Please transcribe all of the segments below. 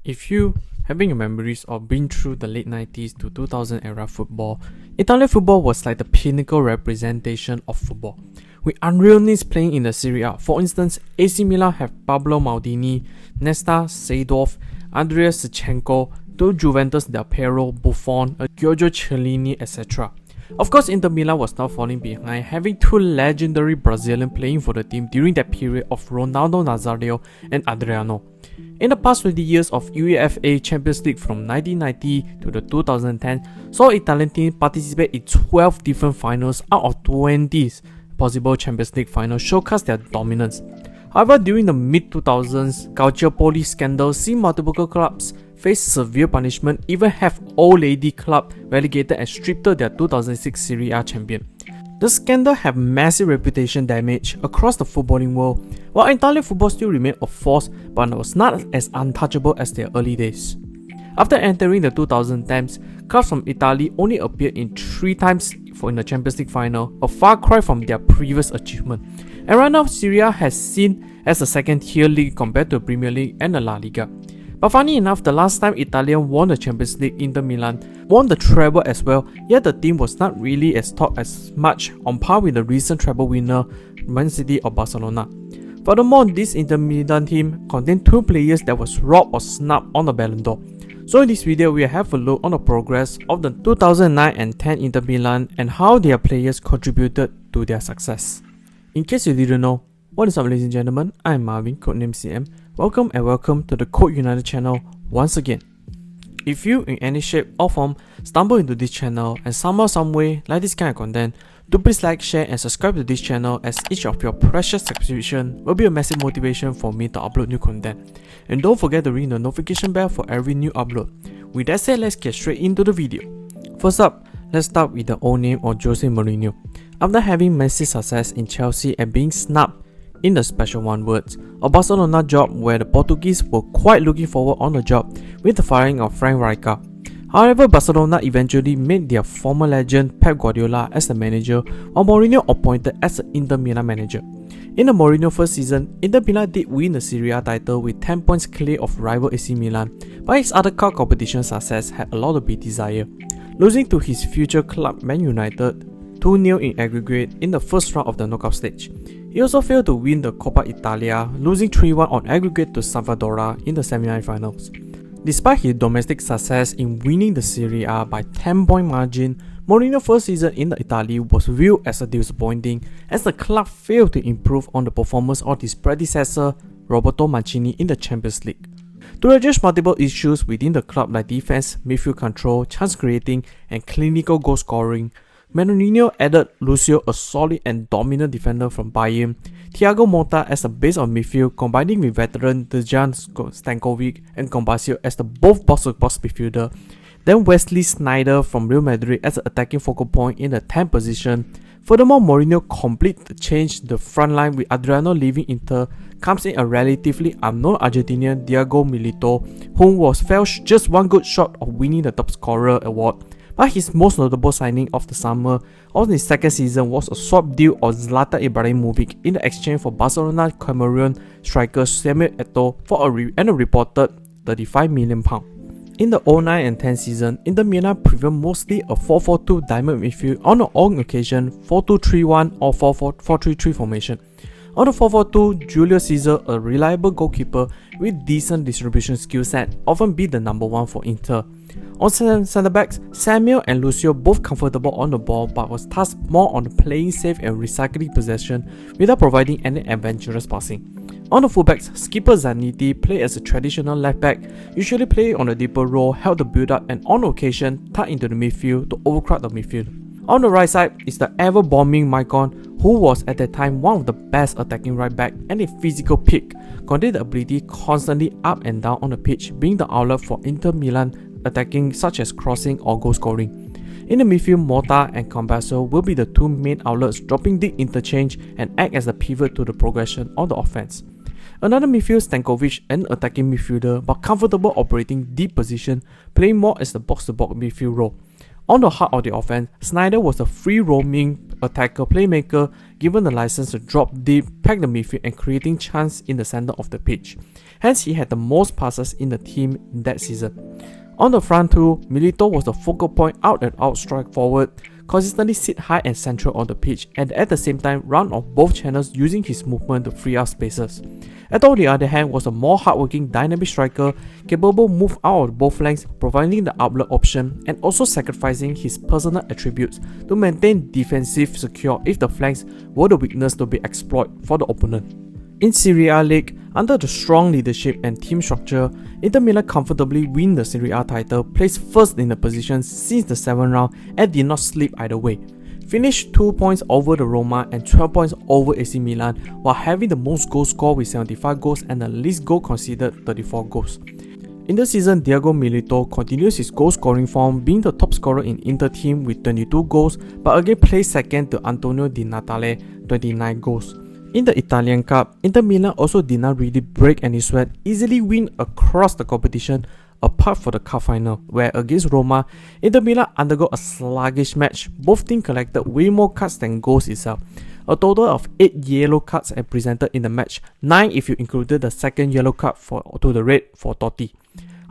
If you having memories of being through the late 90s to 2000 era football, Italian football was like the pinnacle representation of football, with unrealness playing in the Serie A. For instance, AC Milan have Pablo Maldini, Nesta, Seedorf, Andrea Shevchenko, to Juventus Del Piero, Buffon, Giorgio Chiellini, etc. Of course, Inter Milan was not falling behind, having two legendary Brazilians playing for the team during that period of Ronaldo Nazario and Adriano. In the past 20 years of UEFA Champions League from 1990 to the 2010, saw Italian team participate in 12 different finals out of 20 possible Champions League finals, showcase their dominance. However, during the mid-2000s, Calciopoli scandal seen multiple clubs face severe punishment, even have Old Lady Club relegated and stripped their 2006 Serie A champion. The scandal had massive reputation damage across the footballing world, while Italian football still remained a force but was not as untouchable as their early days. After entering the 2010s, clubs from Italy only appeared in 3 times in the Champions League final, a far cry from their previous achievement. And right now, Serie A has seen as a second-tier league compared to the Premier League and the La Liga. But funny enough, the last time Italian won the Champions League, Inter Milan won the treble as well, yet the team was not really as talked as much on par with the recent treble winner Man Utd or Barcelona. Furthermore, this Inter Milan team contained 2 players that was robbed or snubbed on the Ballon d'Or. So in this video, we will have a look on the progress of the 2009 and 10 Inter Milan and how their players contributed to their success. In case you didn't know, what is up ladies and gentlemen, I am Marvin, codename CM. Welcome to the Code United channel once again. If you in any shape or form stumble into this channel and somehow some way like this kind of content, do please like, share and subscribe to this channel, as each of your precious subscription will be a massive motivation for me to upload new content. And don't forget to ring the notification bell for every new upload. With that said, let's get straight into the video. First up, let's start with the old name of Jose Mourinho. After having massive success in Chelsea and being snubbed in the special one words, a Barcelona job where the Portuguese were quite looking forward on the job with the firing of Frank Rijkaard. However, Barcelona eventually made their former legend Pep Guardiola as the manager, while Mourinho appointed as the Inter Milan manager. In the Mourinho first season, Inter Milan did win the Serie A title with 10 points clear of rival AC Milan, but his other cup competition success had a lot to be desired. Losing to his future club Man Utd 2-0 in aggregate in the first round of the knockout stage. He also failed to win the Coppa Italia, losing 3-1 on aggregate to Sampdoria in the semi-finals. Despite his domestic success in winning the Serie A by 10-point margin, Mourinho's first season in Italy was viewed as a disappointing, as the club failed to improve on the performance of his predecessor Roberto Mancini in the Champions League. To address multiple issues within the club like defense, midfield control, chance creating, and clinical goal scoring, Mourinho added Lucio, a solid and dominant defender from Bayern, Thiago Motta as the base of midfield, combining with veteran Dejan Stankovic and Compasio as the both box-to-box midfielder, then Wesley Sneijder from Real Madrid as the attacking focal point in the 10th position. Furthermore, Mourinho completely changed the front line with Adriano leaving Inter, comes in a relatively unknown Argentinian Diego Milito, who fell just one good shot of winning the top scorer award. But his most notable signing of the summer of his second season was a swap deal of Zlatan Ibrahimovic in the exchange for Barcelona Cameroon striker Samuel Eto'o for a reported £35 million. In the 09 and 10 season, Inter Milan preferred mostly a 4-4-2 diamond midfield, on the odd occasion 4-2-3-1 or 4-4-3-3 formation. On the 4-4-2, Julio Cesar, a reliable goalkeeper with decent distribution skill set, often be the number 1 for Inter. On centre-backs, Samuel and Lucio both comfortable on the ball but was tasked more on playing safe and recycling possession without providing any adventurous passing. On the fullbacks, skipper Zanetti played as a traditional left-back, usually playing on a deeper role, held the build-up and on occasion tucked into the midfield to overcrowd the midfield. On the right side is the ever-bombing Maicon, who was at that time one of the best attacking right-back and a physical peak, contained the ability constantly up and down on the pitch, being the outlet for Inter Milan attacking such as crossing or goal scoring. In the midfield, Motta and Compasio will be the 2 main outlets, dropping deep interchange and act as the pivot to the progression of the offense. Another midfield, Stankovic, an attacking midfielder but comfortable operating deep position, playing more as the box-to-box midfield role. On the heart of the offense, Sneijder was a free-roaming attacker playmaker, given the license to drop deep, pack the midfield and creating chance in the center of the pitch. Hence, he had the most passes in the team in that season. On the front too, Milito was the focal point out and out strike forward, consistently sit high and central on the pitch and at the same time run on both channels using his movement to free up spaces. Eto'o on the other hand was a more hardworking dynamic striker, capable of move out of both flanks, providing the outlet option and also sacrificing his personal attributes to maintain defensive secure if the flanks were the weakness to be exploited for the opponent. In Serie A League, under the strong leadership and team structure, Inter Milan comfortably win the Serie A title, placed first in the position since the 7th round and did not slip either way. Finished 2 points over the Roma and 12 points over AC Milan while having the most goals scored with 75 goals and the least goal conceded 34 goals. In the season, Diego Milito continues his goal scoring form, being the top scorer in Inter team with 22 goals but again placed second to Antonio Di Natale, 29 goals. In the Italian Cup, Inter Milan also did not really break any sweat, easily win across the competition apart for the cup final, where against Roma, Inter Milan undergo a sluggish match. Both teams collected way more cards than goals itself. A total of 8 yellow cards are presented in the match, 9 if you included the second yellow card to the red for Totti.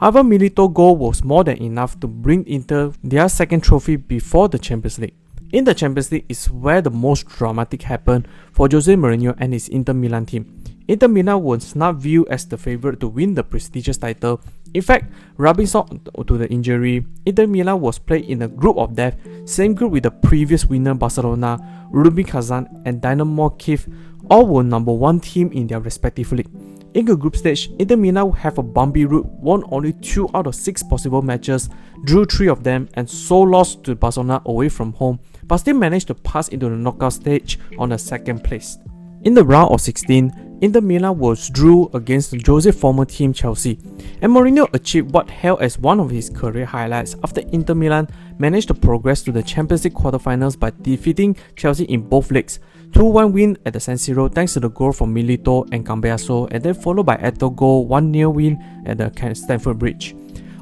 However, Milito's goal was more than enough to bring Inter their second trophy before the Champions League. In the Champions League is where the most dramatic happened for Jose Mourinho and his Inter Milan team. Inter Milan was not viewed as the favourite to win the prestigious title. In fact, rubbing salt to the injury, Inter Milan was played in a group of death, same group with the previous winner Barcelona, Rubin Kazan and Dynamo Kiev, all were number 1 team in their respective league. In the group stage, Inter Milan have a bumpy route, won only 2 out of 6 possible matches, drew 3 of them and so lost to Barcelona away from home, but still managed to pass into the knockout stage on the second place. In the round of 16, Inter Milan was drew against Jose's former team Chelsea, and Mourinho achieved what held as one of his career highlights after Inter Milan managed to progress to the Champions League quarterfinals by defeating Chelsea in both legs. 2-1 win at the San Siro thanks to the goal from Milito and Cambiaso, and then followed by Eto'o goal 1-0 win at the Stamford Bridge.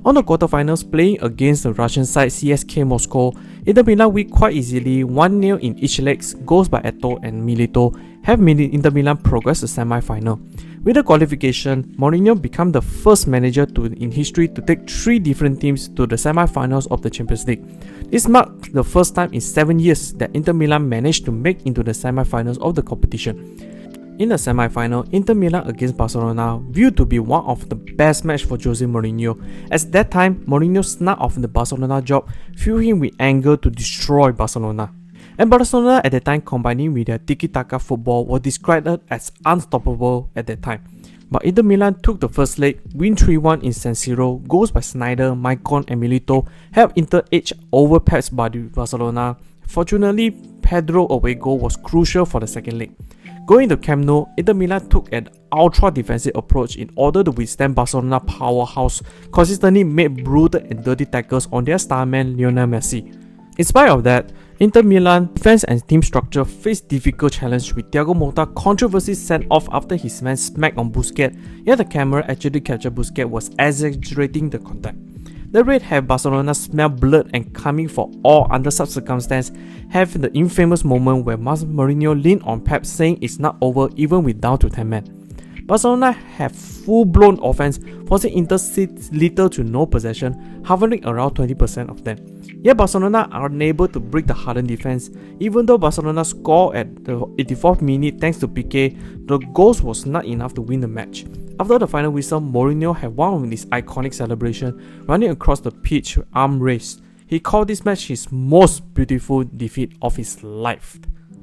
On the quarterfinals, playing against the Russian side CSKA Moscow, Inter Milan win quite easily 1-0 in each legs, goals by Eto'o and Milito have made Inter Milan progress to semi-final. With the qualification, Mourinho became the first manager in history to take 3 different teams to the semi-finals of the Champions League. This marked the first time in 7 years that Inter Milan managed to make into the semi-finals of the competition. In the semi-final, Inter Milan against Barcelona viewed to be one of the best match for Jose Mourinho, as that time Mourinho snuck off the Barcelona job, filled him with anger to destroy Barcelona. And Barcelona at that time, combining with their tiki-taka football, was described as unstoppable at that time. But Inter Milan took the first leg, win 3-1 in San Siro, goals by Sneijder, Maicon and Milito helped Inter edge over Pep's by Barcelona. Fortunately, Pedro's away goal was crucial for the second leg. Going to Camp Nou, Inter Milan took an ultra-defensive approach in order to withstand Barcelona powerhouse, consistently made brutal and dirty tackles on their star man Lionel Messi. In spite of that, Inter Milan defense and team structure faced difficult challenge with Thiago Motta controversy sent off after his man smacked on Busquets, yet the camera actually captured Busquets was exaggerating the contact. The Red have Barcelona smell blood and coming for all under such circumstances, have the infamous moment where Mourinho leaned on Pep saying it's not over even with down to 10 men. Barcelona have full-blown offense, forcing Inter little to no possession, hovering around 20% of them. Yet Barcelona are unable to break the hardened defense. Even though Barcelona scored at the 84th minute thanks to Piqué, the goals was not enough to win the match. After the final whistle, Mourinho had one of his iconic celebrations, running across the pitch with arm raised. He called this match his most beautiful defeat of his life.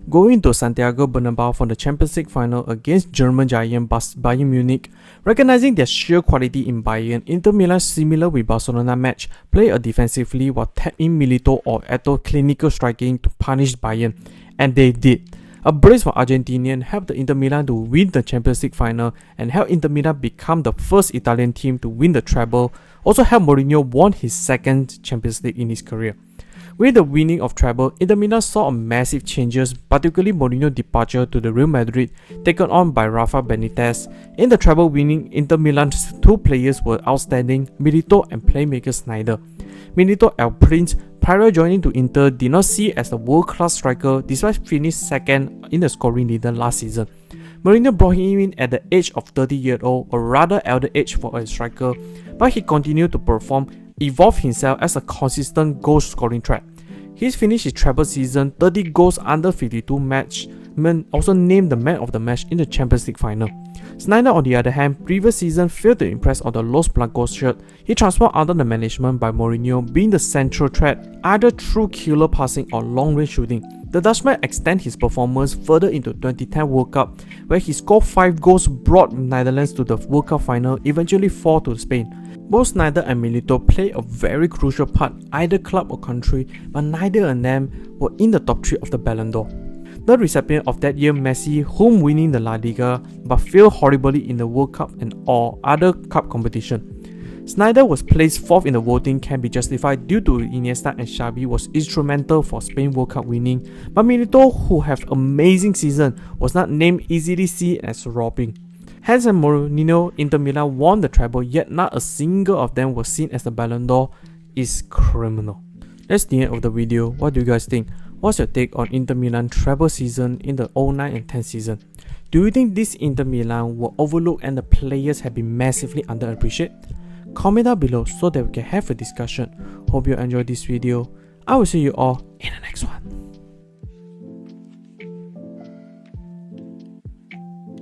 Going to Santiago Bernabeu for the Champions League final against German giant Bayern Munich, recognizing their sheer quality in Bayern, Inter Milan, similar with Barcelona match, play a defensively while tap in Milito or Eto'o clinical striking to punish Bayern, and they did. A brace for Argentinian helped the Inter Milan to win the Champions League final and helped Inter Milan become the first Italian team to win the treble, also helped Mourinho won his second Champions League in his career. With the winning of treble, Inter Milan saw a massive changes, particularly Mourinho's departure to the Real Madrid, taken on by Rafa Benitez. In the treble winning, Inter Milan's 2 players were outstanding, Milito and playmaker Sneijder. Milito El Prince, prior joining to Inter, did not see as a world-class striker despite finishing second in the scoring leader last season. Mourinho brought him in at the age of 30-year-old, a rather elder age for a striker, but he continued to perform, evolve himself as a consistent goal-scoring threat. He's finished his treble season, 30 goals under 52 matches, also named the man of the match in the Champions League final. Sneijder, on the other hand, previous season failed to impress on the Los Blancos shirt. He transformed under the management by Mourinho, being the central threat, either through killer passing or long-range shooting. The Dutchman extended his performance further into 2010 World Cup, where he scored 5 goals, brought Netherlands to the World Cup final, eventually fall to Spain. Both Sneijder and Milito play a very crucial part, either club or country, but neither of them were in the top 3 of the Ballon d'Or. The recipient of that year, Messi, whom winning the La Liga, but failed horribly in the World Cup and all other cup competition. Sneijder was placed 4th in the voting, can be justified due to Iniesta and Xavi was instrumental for Spain World Cup winning, but Milito, who have amazing season, was not named, easily seen as robbing. Hence, Mourinho, Inter Milan won the treble, yet not a single of them was seen as the Ballon d'Or, is criminal. That's the end of the video. What do you guys think? What's your take on Inter Milan treble season in the 09 and 10 season? Do you think this Inter Milan were overlooked and the players have been massively underappreciated? Comment down below so that we can have a discussion. Hope you enjoyed this video. I will see you all in the next one.